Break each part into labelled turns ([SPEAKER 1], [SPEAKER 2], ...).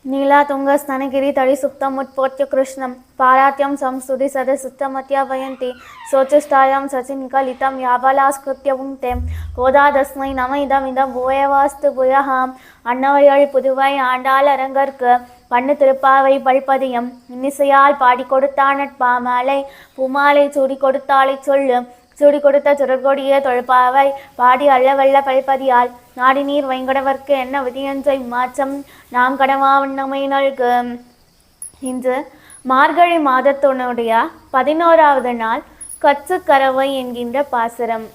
[SPEAKER 1] नीलातुङ्गस्तनगिरि तडिसुप्तमुत्पोत्य कृष्णं पारात्यं संस्तुति सदसुत्तमत्या वयन्ति शोचष्टायां सचिन्कलितं याबलास्कृत्य पुङ्क्ते கோதாதஸ்மை நம இதமிதம் பூயவாஸ்து புயஹாம் அன்னவையள் புதுவை ஆண்டாள் அரங்கற்கு பண்ணு திருப்பாவை பல்பதியம் இன்னிசையால் பாடி கொடுத்தான பாமாலை பூமாலை சூடி கொடுத்தாளை சொல்லு சூடி கொடுத்த சுரற்கொடிய தொழுப்பாவை பாடி அள்ளவல்ல பல்பதியால் நாடி நீர் வைங்கடவர்க்கு என்ன விதியஞ்சை மாற்றம் நாம் கடமா உண்ணமை நல்கு. இன்று மார்கழி மாதத்தினுடைய 11வது நாள் கச்சுக்கரவை என்கின்ற பாசுரம்.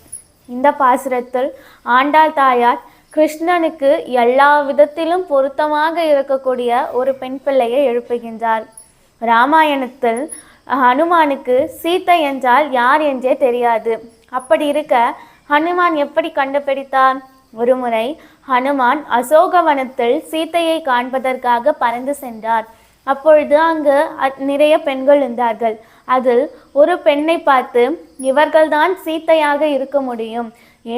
[SPEAKER 1] இந்த பாசுரத்தில் ஆண்டாள் தாயார் கிருஷ்ணனுக்கு எல்லா விதத்திலும் பொருத்தமாக இருக்கக்கூடிய ஒரு பெண் பிள்ளையை எழுப்புகின்றார். ராமாயணத்தில் ஹனுமானுக்கு சீத்தை என்றால் யார் என்றே தெரியாது. அப்படி இருக்க ஹனுமான் எப்படி கண்டுபிடித்தார்? ஒருமுறை ஹனுமான் அசோகவனத்தில் சீத்தையை காண்பதற்காக பறந்து சென்றார். அப்பொழுது அங்கு நிறைய பெண்கள் இருந்தார்கள். அதில் ஒரு பெண்ணை பார்த்து இவர்கள்தான் சீத்தையாக இருக்க முடியும்,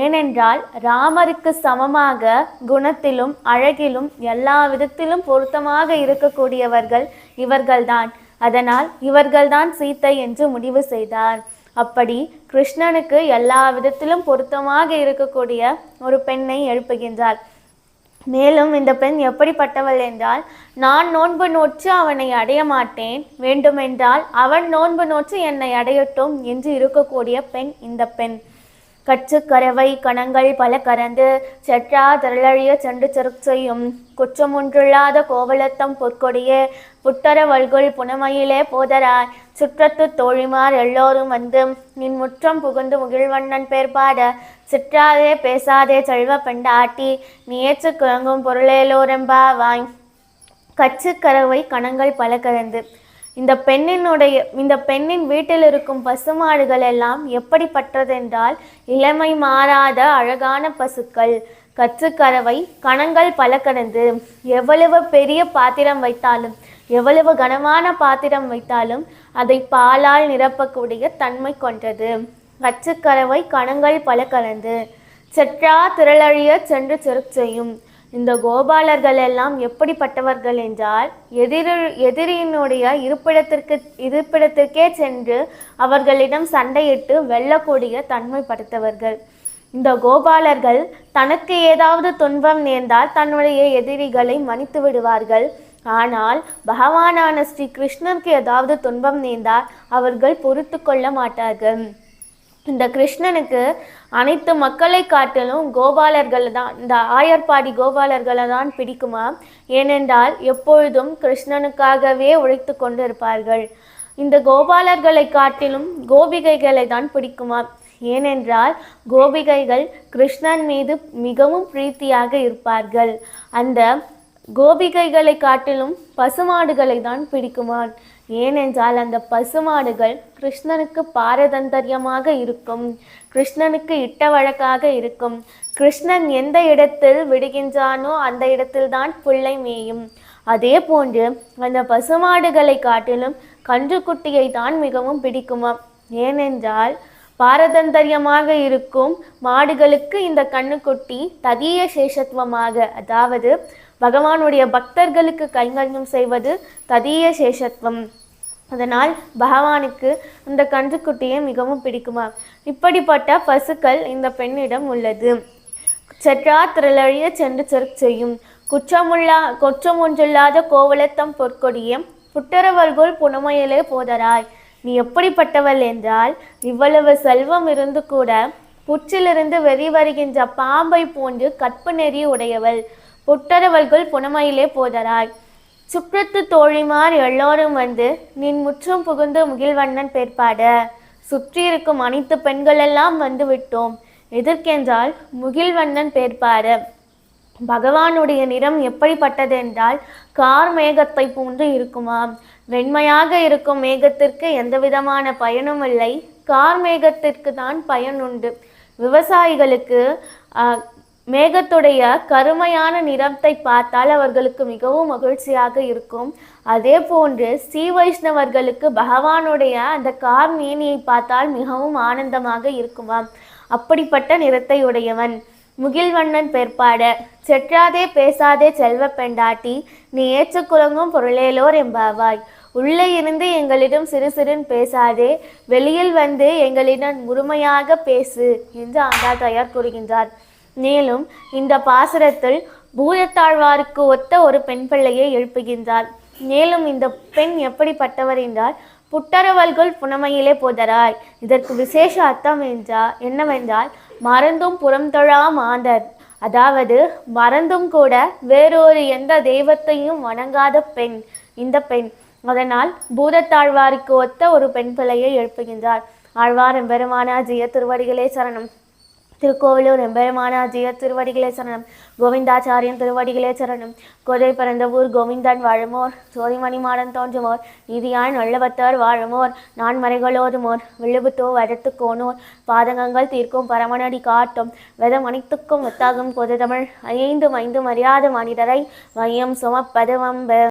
[SPEAKER 1] ஏனென்றால் ராமருக்கு சமமாக குணத்திலும் அழகிலும் எல்லா விதத்திலும் பொருத்தமாக இருக்கக்கூடியவர்கள் இவர்கள்தான், அதனால் இவர்கள்தான் சீத்தை என்று முடிவு செய்தார். அப்படி கிருஷ்ணனுக்கு எல்லா விதத்திலும் பொருத்தமாக இருக்கக்கூடிய ஒரு பெண்ணை எழுப்புகின்றார். மேலும் இந்த பெண் எப்படிப்பட்டவள் என்றால், நான் நோன்பு நோற்று அவனை அடைய மாட்டேன், வேண்டுமென்றால் அவன் நோன்பு நோற்று என்னை அடையட்டும் என்று இருக்கக்கூடிய பெண் இந்த பெண். கச்சுக்கரவை கணங்கள் பல கறந்து செற்றா திரளழிய சென்று செருச்செய்யும் குற்றமொன்றில்லாத கோவலத்தம் பொற்கொடியே புட்டர வல்குள் புனமையிலே போதராய் சுற்றத்து தோழிமார் எல்லோரும் வந்து நின் முற்றம் புகுந்து முகிழ்வண்ணன் பேர்பாட சிற்றாதே பேசாதே செல்வ பெண்டாட்டி நீ ஏற்று குழங்கும் பொருளேலோரெம்பாவாய். கச்சுக்கரவை கணங்கள் பல கறந்து. இந்த பெண்ணின் வீட்டில் இருக்கும் பசுமாடுகள் எல்லாம் எப்படிப்பட்டதென்றால் இளமை மாறாத அழகான பசுக்கள். கச்சுக்கரவை கணங்கள் பல கறந்து. எவ்வளவு பெரிய பாத்திரம் வைத்தாலும், எவ்வளவு கனமான பாத்திரம் வைத்தாலும் அதை பாலால் நிரப்பக்கூடிய தன்மை கொண்டது. கச்சுக்கரவை கணங்கள் பல கலந்து செற்றா திரளழிய சென்று செருச்செய்யும். இந்த கோபாலர்கள் எல்லாம் எப்படிப்பட்டவர்கள் என்றால், எதிரியினுடைய இருப்பிடத்திற்கே சென்று அவர்களிடம் சண்டையிட்டு வெல்லக்கூடிய தன்மை படைத்தவர்கள். இந்த கோபாலர்கள் தனக்கு ஏதாவது துன்பம் நேர்ந்தால் தன்னுடைய எதிரிகளை மன்னித்து விடுவார்கள். ஆனால் பகவானான ஸ்ரீ கிருஷ்ணனுக்கு ஏதாவது துன்பம் நேர்ந்தால் அவர்கள் பொறுத்து கொள்ள மாட்டார்கள். இந்த கிருஷ்ணனுக்கு அனைத்து மக்களை காட்டிலும் கோபாலர்கள் தான், இந்த ஆயர்பாடி கோபாலர்களை தான் பிடிக்குமா? ஏனென்றால் எப்பொழுதும் கிருஷ்ணனுக்காகவே உழைத்து கொண்டு இருப்பார்கள். இந்த கோபாலர்களை காட்டிலும் கோபிகைகளை தான் பிடிக்குமா? ஏனென்றால் கோபிகைகள் கிருஷ்ணன் மீது மிகவும் பிரீத்தியாக இருப்பார்கள். அந்த கோபிகைகளை காட்டிலும் பசுமாடுகளை தான் பிடிக்குமான். ஏனென்றால் அந்த பசுமாடுகள் கிருஷ்ணனுக்கு பாரதந்தரியமாக இருக்கும், கிருஷ்ணனுக்கு இட்ட வழக்காக இருக்கும். கிருஷ்ணன் எந்த இடத்தில் விடுகின்றானோ அந்த இடத்தில்தான் புல்லை மேயும். அதே போன்று அந்த பசுமாடுகளை காட்டிலும் கன்றுக்குட்டியை தான் மிகவும் பிடிக்குமாம். ஏனென்றால் பாரதந்தரியமாக இருக்கும் மாடுகளுக்கு இந்த கண்ணுக்குட்டி ததிய சேஷத்துவமாக, அதாவது பகவானுடைய பக்தர்களுக்கு கைங்கரியம் செய்வது ததிய சேஷத்துவம். அதனால் பகவானுக்கு இந்த கன்றுக்குட்டியை மிகவும் பிடிக்குமா. இப்படிப்பட்ட பசுக்கள் இந்த பெண்ணிடம் உள்ளது. செற்றா திரளழிய சென்று செருச்செய்யும் குற்றமொன்றில்லாத கோவலத்தம் பொற்கொடியே புட்டரவர்கோள் புனமையிலே போதராய். நீ எப்படிப்பட்டவள் என்றால், இவ்வளவு செல்வம் இருந்து கூட புற்றிலிருந்து வெறி வருகின்ற பாம்பை போன்று கற்பு நெறி உடையவள். புட்டரவள்கள் புனமையிலே போதராய். சுற்றத்து தோழிமார் எல்லோரும் வந்து நின் முற்றம் புகுந்து முகிழ்வண்ணன் பேர்பாட. சுற்றி இருக்கும் அனைத்து பெண்கள் எல்லாம் வந்து விட்டோம். எதற்கென்றால் முகிழ்வண்ணன் பேர்பாட. பகவானுடைய நிறம் எப்படிப்பட்டது என்றால் கார் மேகத்தை போன்று இருக்குமாம். வெண்மையாக இருக்கும் மேகத்திற்கு எந்த விதமான பயனும் இல்லை, கார் மேகத்திற்கு தான் பயன் உண்டு. விவசாயிகளுக்கு மேகத்துடைய கருமையான நிறத்தை பார்த்தால் அவர்களுக்கு மிகவும் மகிழ்ச்சியாக இருக்கும். அதே போன்று ஸ்ரீ வைஷ்ணவர்களுக்கு பகவானுடைய அந்த கார் மேனியை பார்த்தால் மிகவும் ஆனந்தமாக இருக்குமாம். அப்படிப்பட்ட நிறத்தை உடையவன். முகில்வண்ணன் பெற்பாட செற்றாதே பேசாதே செல்வ பெண்டாட்டி நீ ஏற்ற குலங்கும் பொருளேலோர் எம்பாவாய். உள்ளே இருந்து எங்களிடம் சிறு சிறுன்னு பேசாதே, வெளியில் வந்து எங்களிடம் முழுமையாக பேசு என்று ஆண்டாள் தாயார் கூறுகின்றார். மேலும் இந்த பாசுரத்தில் பூதத்தாழ்வாருக்கு ஒத்த ஒரு பெண் பிள்ளையை எழுப்புகின்றார். மேலும் இந்த பெண் எப்படிப்பட்டவர் என்றால், புட்டரவல்குல் புனமையிலே போதராய். இதற்கு விசேஷ அர்த்தம் என்னவென்றால், மறந்தும் புறம்தொழா மாந்தர், அதாவது மறந்தும் கூட வேறொரு எந்த தெய்வத்தையும் வணங்காத பெண் இந்த பெண். அதனால் பூதத்தாழ்வாருக்கு ஒத்த ஒரு பெண் பிள்ளையை எழுப்புகின்றார். ஆழ்வார் எம்பெருமானார் ஜெய திருவடிகளே சரணம். திருக்கோவிலூர் எம்பெருமானார் ஜெய திருவடிகளே சரணம். கோவிந்தாச்சாரியன் திருவடிகளே சரணம். கொதை பரந்தவூர் கோவிந்தன் வாழுமோர், சோதிமணி மாடன் தோன்றுமோர், நீதியாய் நல்லவத்தர் வாழுமோர், நான் மறைகளோதுமோர், விழுபுத்தோ வரத்து கோனோர், பாதகங்கள் தீர்க்கும் பரமனடி காட்டும், வெதம் அனைத்துக்கும் ஒத்தாகும் பொது தமிழ் 5 அறியாத மனிதரை வையம் சுமப்பதுவம்ப.